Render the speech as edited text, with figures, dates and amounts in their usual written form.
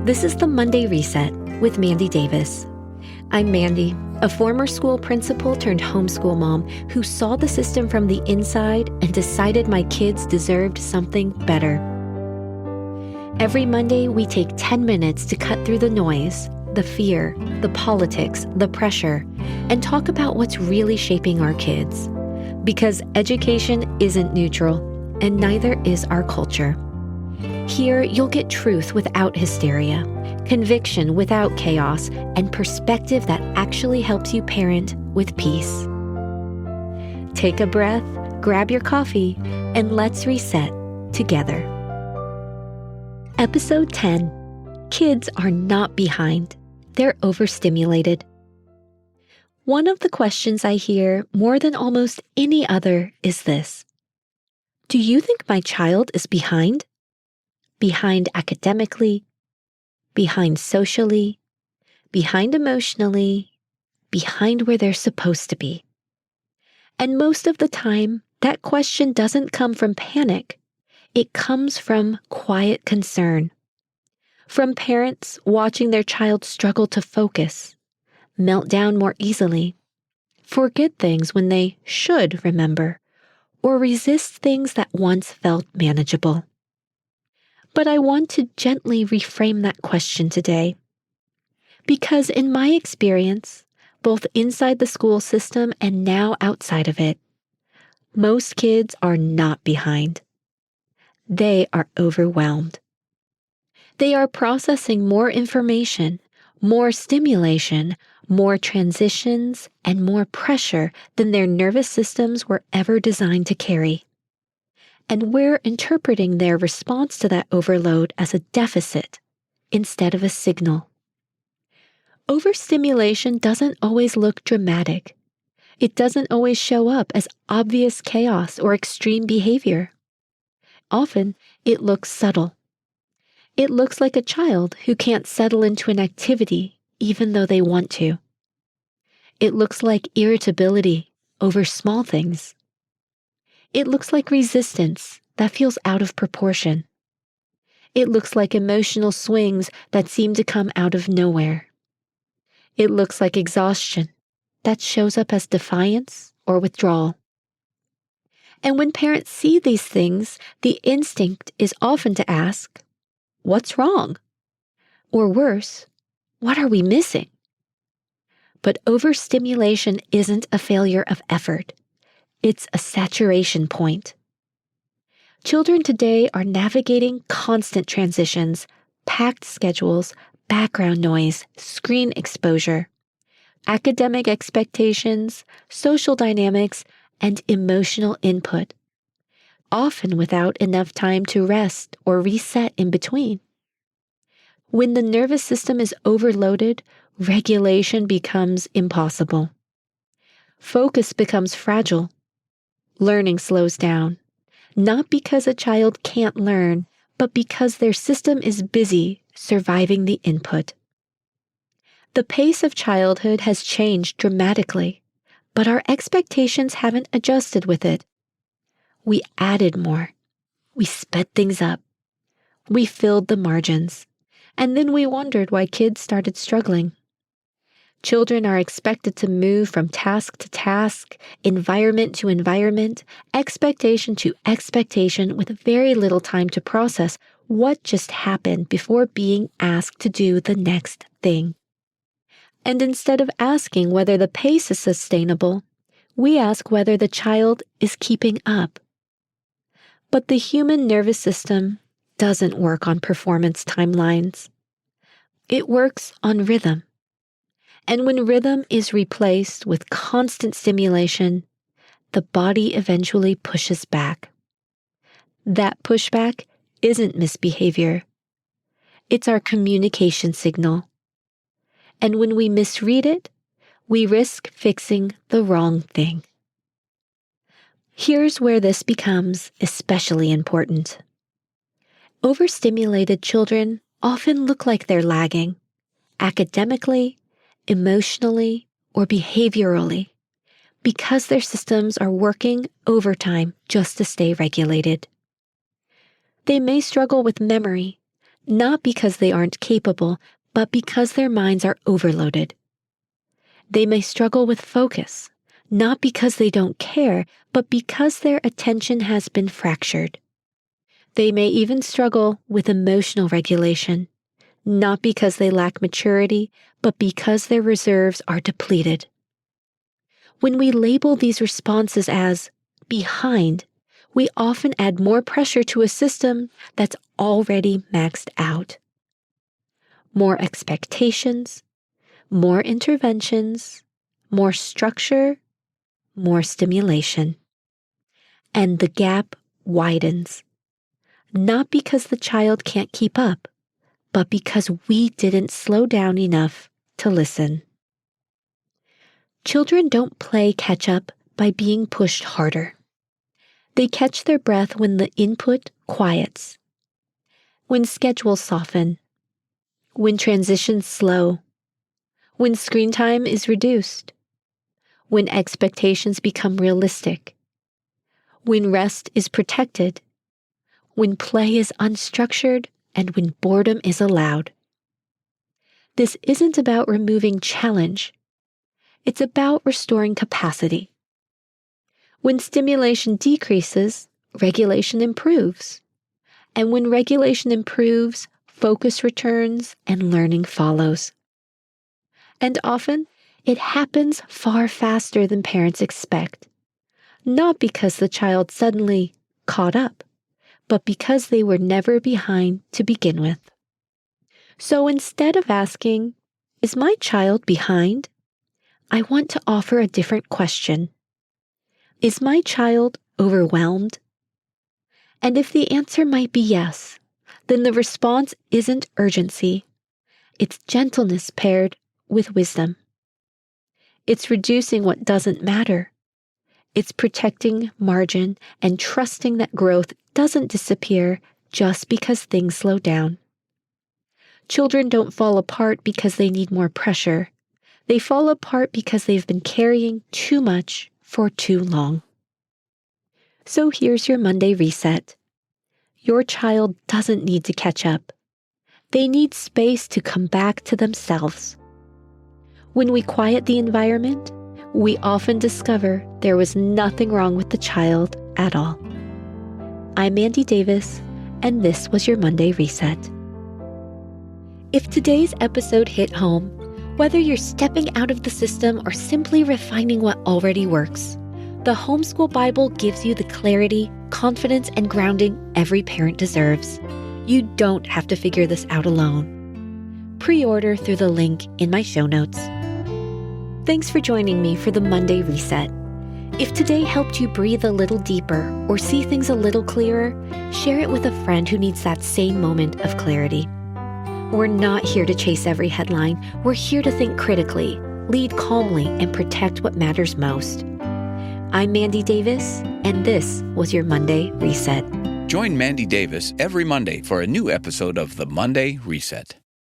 This is the Monday Reset with Mandy Davis. I'm Mandy, a former school principal turned homeschool mom who saw the system from the inside and decided my kids deserved something better. Every Monday, we take 10 minutes to cut through the noise, the fear, the politics, the pressure, and talk about what's really shaping our kids. Because education isn't neutral, and neither is our culture. Here, you'll get truth without hysteria, conviction without chaos, and perspective that actually helps you parent with peace. Take a breath, grab your coffee, and let's reset together. Episode 10. Kids are not behind. They're overstimulated. One of the questions I hear more than almost any other is this: do you think my child is behind? Behind academically, behind socially, behind emotionally, behind where they're supposed to be. And most of the time, that question doesn't come from panic. It comes from quiet concern. From parents watching their child struggle to focus, melt down more easily, forget things when they should remember, or resist things that once felt manageable. But I want to gently reframe that question today. Because in my experience, both inside the school system and now outside of it, most kids are not behind. They are overwhelmed. They are processing more information, more stimulation, more transitions, and more pressure than their nervous systems were ever designed to carry. And we're interpreting their response to that overload as a deficit instead of a signal. Overstimulation doesn't always look dramatic. It doesn't always show up as obvious chaos or extreme behavior. Often, it looks subtle. It looks like a child who can't settle into an activity even though they want to. It looks like irritability over small things. It looks like resistance that feels out of proportion. It looks like emotional swings that seem to come out of nowhere. It looks like exhaustion that shows up as defiance or withdrawal. And when parents see these things, the instinct is often to ask, "What's wrong?" Or worse, "What are we missing?" But overstimulation isn't a failure of effort. It's a saturation point. Children today are navigating constant transitions, packed schedules, background noise, screen exposure, academic expectations, social dynamics, and emotional input, often without enough time to rest or reset in between. When the nervous system is overloaded, regulation becomes impossible. Focus becomes fragile. Learning slows down, not because a child can't learn, but because their system is busy surviving the input. The pace of childhood has changed dramatically, but our expectations haven't adjusted with it. We added more. We sped things up. We filled the margins. And then we wondered why kids started struggling. Children are expected to move from task to task, environment to environment, expectation to expectation, with very little time to process what just happened before being asked to do the next thing. And instead of asking whether the pace is sustainable, we ask whether the child is keeping up. But the human nervous system doesn't work on performance timelines. It works on rhythm. And when rhythm is replaced with constant stimulation, the body eventually pushes back. That pushback isn't misbehavior. It's our communication signal. And when we misread it, we risk fixing the wrong thing. Here's where this becomes especially important. Overstimulated children often look like they're lagging, academically, emotionally, or behaviorally, because their systems are working overtime just to stay regulated. They may struggle with memory, not because they aren't capable, but because their minds are overloaded. They may struggle with focus, not because they don't care, but because their attention has been fractured. They may even struggle with emotional regulation, not because they lack maturity, but because their reserves are depleted. When we label these responses as behind, we often add more pressure to a system that's already maxed out. More expectations, more interventions, more structure, more stimulation. And the gap widens, not because the child can't keep up, but because we didn't slow down enough to listen. Children don't play catch-up by being pushed harder. They catch their breath when the input quiets, when schedules soften, when transitions slow, when screen time is reduced, when expectations become realistic, when rest is protected, when play is unstructured, and when boredom is allowed. This isn't about removing challenge. It's about restoring capacity. When stimulation decreases, regulation improves. And when regulation improves, focus returns and learning follows. And often, it happens far faster than parents expect. Not because the child suddenly caught up, but because they were never behind to begin with. So instead of asking, "Is my child behind?" I want to offer a different question. Is my child overwhelmed? And if the answer might be yes, then the response isn't urgency. It's gentleness paired with wisdom. It's reducing what doesn't matter. It's protecting margin and trusting that growth doesn't disappear just because things slow down. Children don't fall apart because they need more pressure. They fall apart because they've been carrying too much for too long. So here's your Monday reset. Your child doesn't need to catch up. They need space to come back to themselves. When we quiet the environment, we often discover there was nothing wrong with the child at all. I'm Mandy Davis, and this was your Monday Reset. If today's episode hit home, whether you're stepping out of the system or simply refining what already works, the Homeschool Bible gives you the clarity, confidence, and grounding every parent deserves. You don't have to figure this out alone. Pre-order through the link in my show notes. Thanks for joining me for the Monday Reset. If today helped you breathe a little deeper or see things a little clearer, share it with a friend who needs that same moment of clarity. We're not here to chase every headline. We're here to think critically, lead calmly, and protect what matters most. I'm Mandy Davis, and this was your Monday Reset. Join Mandy Davis every Monday for a new episode of the Monday Reset.